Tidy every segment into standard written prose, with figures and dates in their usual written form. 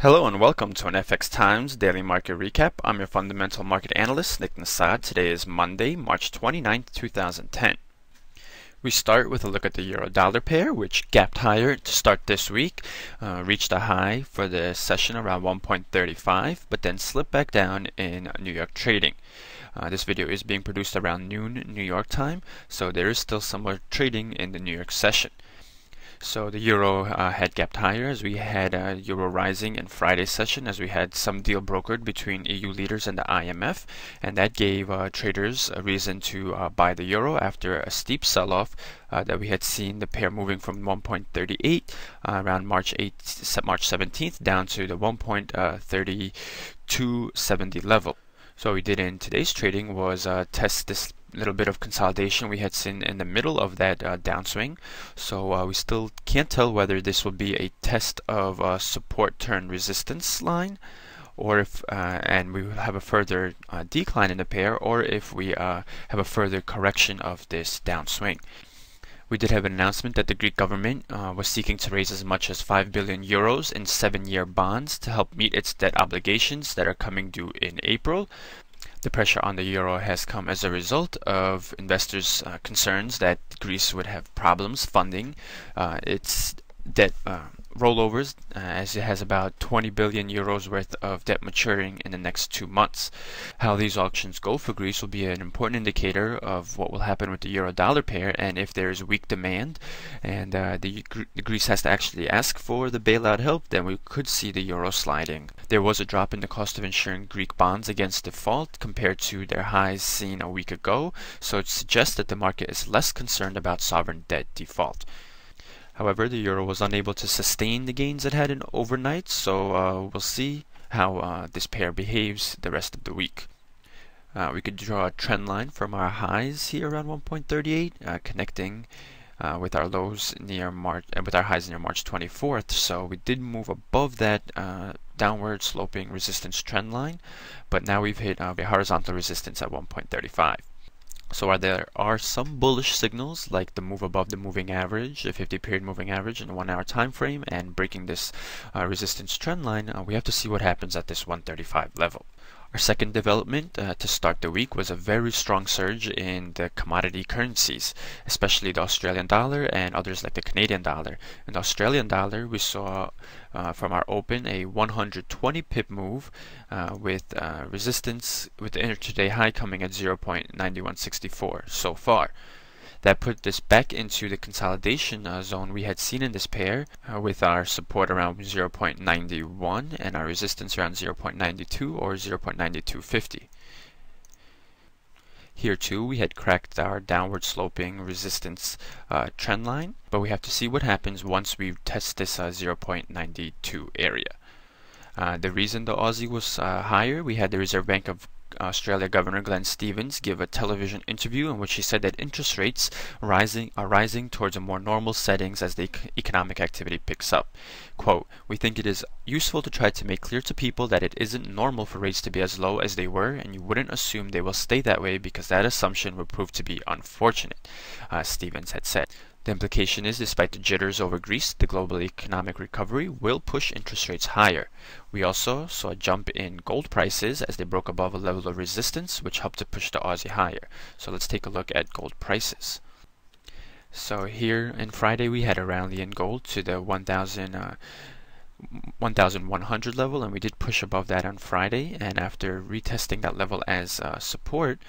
Hello and welcome to an FXTimes daily market recap. I'm your fundamental market analyst, Nick Nassad. Today is Monday, March 29th, 2010. We start with a look at the euro-dollar pair, which gapped higher to start this week, reached a high for the session around 1.35, but then slipped back down in New York trading. This video is being produced around noon New York time, so there is still some more trading in the New York session. So the euro had gapped higher as we had euro rising in Friday's session, as we had some deal brokered between EU leaders and the IMF, and that gave traders a reason to buy the euro after a steep sell-off that we had seen the pair moving from 1.38 around March 17th down to the 1.3270 level. So what we did in today's trading was test this little bit of consolidation we had seen in the middle of that downswing. So we still can't tell whether this will be a test of support turn resistance line, or if and we will have a further decline in the pair, or if we have a further correction of this downswing. We did have an announcement that the Greek government was seeking to raise as much as 5 billion euros in 7-year bonds to help meet its debt obligations that are coming due in April. The pressure on the euro has come as a result of investors' concerns that Greece would have problems funding its debt rollovers, as it has about 20 billion euros worth of debt maturing in the next 2 months. How these auctions go for Greece will be an important indicator of what will happen with the euro-dollar pair, and if there is weak demand and Greece has to actually ask for the bailout help, then we could see the euro sliding. There was a drop in the cost of insuring Greek bonds against default compared to their highs seen a week ago, so it suggests that the market is less concerned about sovereign debt default. However, the euro was unable to sustain the gains it had in overnight, so we'll see how this pair behaves the rest of the week. We could draw a trend line from our highs here around 1.38, connecting with our lows near March, with our highs near March 24th. So we did move above that downward sloping resistance trend line, but now we've hit a horizontal resistance at 1.35. So there are some bullish signals, like the move above the moving average, the 50-period moving average in a 1-hour time frame, and breaking this resistance trend line. We have to see what happens at this 135 level. Our second development to start the week was a very strong surge in the commodity currencies, especially the Australian dollar and others like the Canadian dollar. In the Australian dollar, we saw from our open a 120 pip move with resistance with the intraday high coming at 0.9164 so far. That put this back into the consolidation zone we had seen in this pair, with our support around 0.91 and our resistance around 0.92 or 0.9250. Here too we had cracked our downward sloping resistance trend line, but we have to see what happens once we test this 0.92 area. The reason the Aussie was higher, we had the Reserve Bank of Australia Governor Glenn Stevens give a television interview in which he said that interest rates are rising towards a more normal settings as the economic activity picks up. Quote, "We think it is useful to try to make clear to people that it isn't normal for rates to be as low as they were, and you wouldn't assume they will stay that way because that assumption would prove to be unfortunate," Stevens had said. The implication is, despite the jitters over Greece, the global economic recovery will push interest rates higher. We also saw a jump in gold prices as they broke above a level of resistance, which helped to push the Aussie higher. So let's take a look at gold prices. So here in Friday we had a rally in gold to the 1,100 level, and we did push above that on Friday, and after retesting that level as support,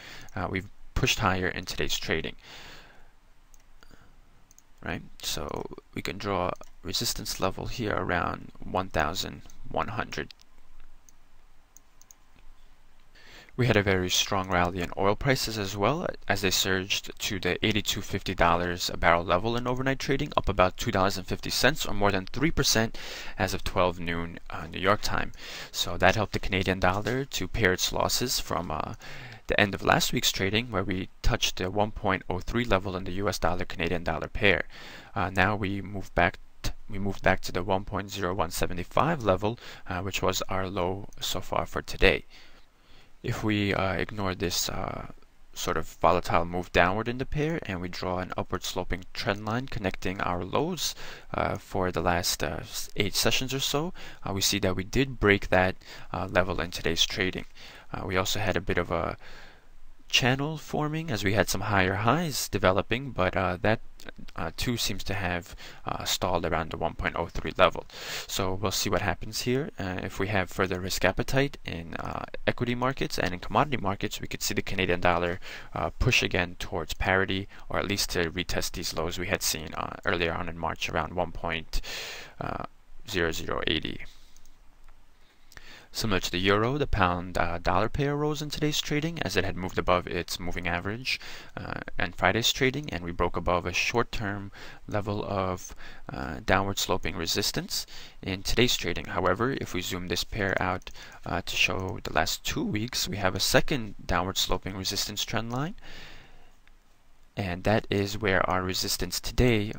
we've pushed higher in today's trading. Right, so we can draw a resistance level here around 1,100. We had a very strong rally in oil prices as well, as they surged to the $82.50 a barrel level in overnight trading, up about $2.50 or more than 3% as of 12 noon New York time. So that helped the Canadian dollar to pare its losses from the end of last week's trading, where we touched the 1.03 level in the US dollar Canadian dollar pair. Now we moved back to the 1.0175 level, which was our low so far for today. If we ignore this sort of volatile move downward in the pair, and we draw an upward sloping trend line connecting our lows for the last 8 sessions or so, we see that we did break that level in today's trading. We also had a bit of a channel forming as we had some higher highs developing, but that too seems to have stalled around the 1.03 level. So we'll see what happens here. If we have further risk appetite in equity markets and in commodity markets, we could see the Canadian dollar push again towards parity, or at least to retest these lows we had seen earlier on in March around 1.0080. Similar to the euro, the pound dollar pair rose in today's trading as it had moved above its moving average and Friday's trading, and we broke above a short-term level of downward sloping resistance in today's trading. However, if we zoom this pair out to show the last 2 weeks, we have a second downward sloping resistance trend line, and that is where our resistance today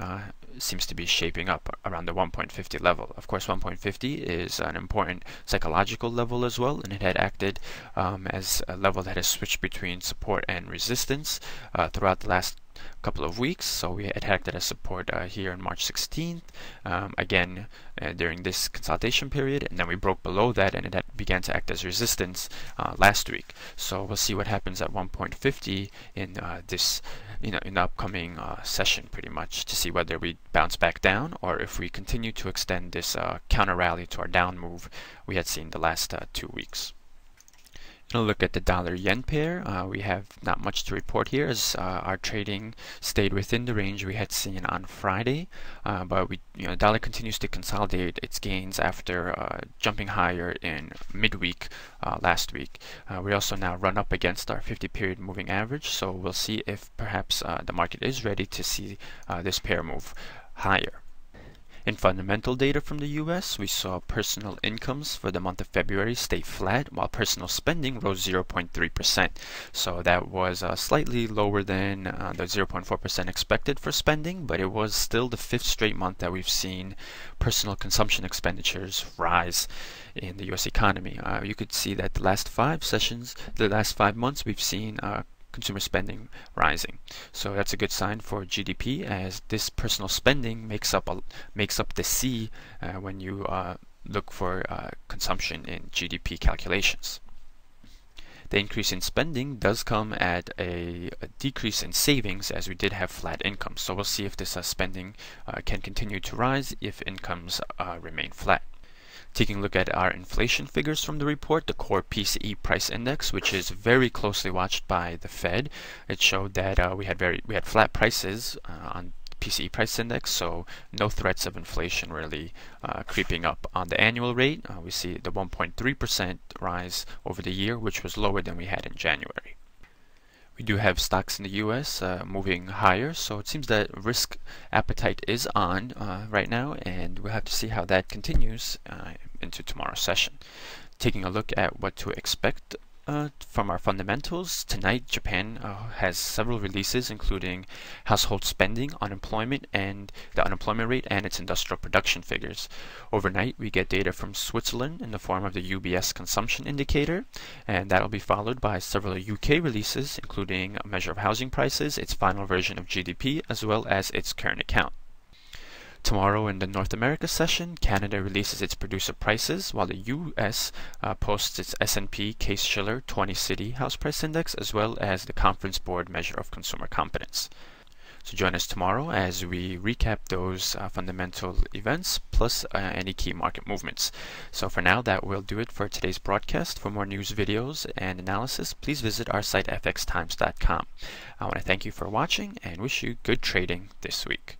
seems to be shaping up around the 1.50 level. Of course, 1.50 is an important psychological level as well, and it had acted as a level that has switched between support and resistance throughout the last couple of weeks. So we had acted as support here on March 16th, again during this consolidation period, and then we broke below that, and it began to act as resistance last week. So we'll see what happens at 1.50 in this in the upcoming session, pretty much, to see whether we bounce back down or if we continue to extend this counter rally to our down move we had seen the last 2 weeks. We'll look at the dollar-yen pair. We have not much to report here as our trading stayed within the range we had seen on Friday, but the dollar continues to consolidate its gains after jumping higher in midweek last week. We also now run up against our 50-period moving average, so we'll see if perhaps the market is ready to see this pair move higher. In fundamental data from the US, we saw personal incomes for the month of February stay flat, while personal spending rose 0.3%. So that was slightly lower than the 0.4% expected for spending, but it was still the 5th straight month that we've seen personal consumption expenditures rise in the US economy. You could see that the last 5 months, we've seen consumer spending rising. So that's a good sign for GDP, as this personal spending makes up the C when you look for consumption in GDP calculations. The increase in spending does come at a decrease in savings, as we did have flat income. So we'll see if this spending can continue to rise if incomes remain flat. Taking a look at our inflation figures from the report, the core PCE price index, which is very closely watched by the Fed, it showed that we had flat prices on PCE price index, so no threats of inflation really creeping up. On the annual rate, we see the 1.3% rise over the year, which was lower than we had in January. We do have stocks in the US moving higher, so it seems that risk appetite is on right now, and we'll have to see how that continues into tomorrow's session. Taking a look at what to expect from our fundamentals, tonight Japan has several releases, including household spending, unemployment, and the unemployment rate, and its industrial production figures. Overnight, we get data from Switzerland in the form of the UBS consumption indicator, and that'll be followed by several UK releases, including a measure of housing prices, its final version of GDP, as well as its current account. Tomorrow in the North America session, Canada releases its producer prices, while the US posts its S&P Case-Shiller 20 City House Price Index, as well as the Conference Board measure of consumer confidence. So join us tomorrow as we recap those fundamental events, plus any key market movements. So for now, that will do it for today's broadcast. For more news, videos, and analysis, please visit our site, FXTimes.com. I want to thank you for watching and wish you good trading this week.